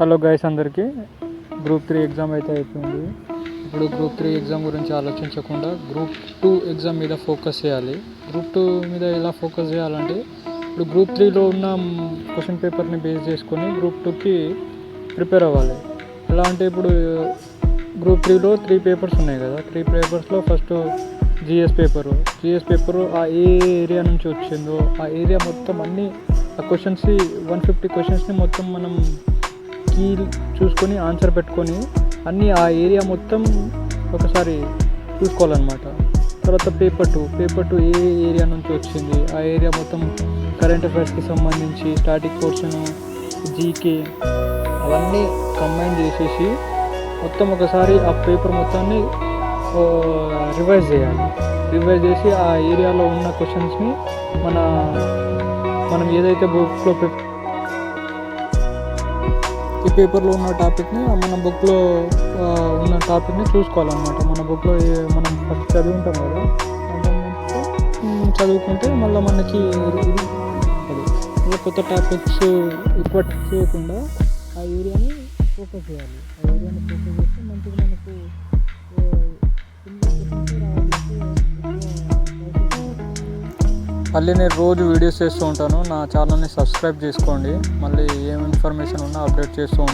Hello guys, అందరికీ group 3 exam అయితే అయిపోయింది. ఇప్పుడు గ్రూప్ 3 ఎగ్జామ్ గురించి ఆలోచించకుండా గ్రూప్ 2 ఎగ్జామ్ మీద ఫోకస్ చేయాలి. గ్రూప్ 2 మీద ఎలా ఫోకస్ చేయాలంటే, ఇప్పుడు గ్రూప్ 3లో ఉన్న క్వశ్చన్ పేపర్ని బేస్ చేసుకొని గ్రూప్ 2కి ప్రిపేర్ అవ్వాలి. ఎలా అంటే, ఇప్పుడు గ్రూప్ 3లో 3 పేపర్స్ ఉన్నాయి కదా. 3 పేపర్స్లో ఫస్ట్ జిఎస్ పేపరు ఆ ఏ ఏరియా నుంచి వచ్చిందో ఆ ఏరియా మొత్తం అన్నీ ఆ క్వశ్చన్స్ని 150 క్వశ్చన్స్ని మొత్తం మనం కీ చూసుకొని ఆన్సర్ పెట్టుకొని అన్నీ ఆ ఏరియా మొత్తం ఒకసారి చూసుకోవాలన్నమాట. తర్వాత పేపర్ టూ ఏ ఏరియా నుంచి వచ్చింది, ఆ ఏరియా మొత్తం కరెంట్ అఫైర్స్కి సంబంధించి స్టాటిక్ పోర్షన్, జీకే అవన్నీ కంబైన్ చేసేసి మొత్తం ఒకసారి ఆ పేపర్ మొత్తాన్ని రివైజ్ చేసి ఆ ఏరియాలో ఉన్న క్వశ్చన్స్ని మనం ఏదైతే బుక్లో ఈ పేపర్లో ఉన్న టాపిక్ని మన బుక్లో ఉన్న టాపిక్ని చూసుకోవాలన్నమాట. మన బుక్లో మనం ఫస్ట్ చదువుకుంటాం కదా, చదువుకుంటే మళ్ళీ మనకి కొత్త టాపిక్స్ ఎక్కువ టచ్ చేయకుండా ఆ ఏరియాని ఫోకస్ చేయాలి. ఆ ఏరియాని ఫోకస్ చేస్తే మంచిగా మనకు మళ్ళీ నేను రోజు వీడియోస్ చేస్తూ ఉంటాను. నా ఛానల్ని సబ్స్క్రైబ్ చేసుకోండి. మళ్ళీ ఏం ఇన్ఫర్మేషన్ ఉన్నా అప్డేట్ చేస్తూ ఉంటాను.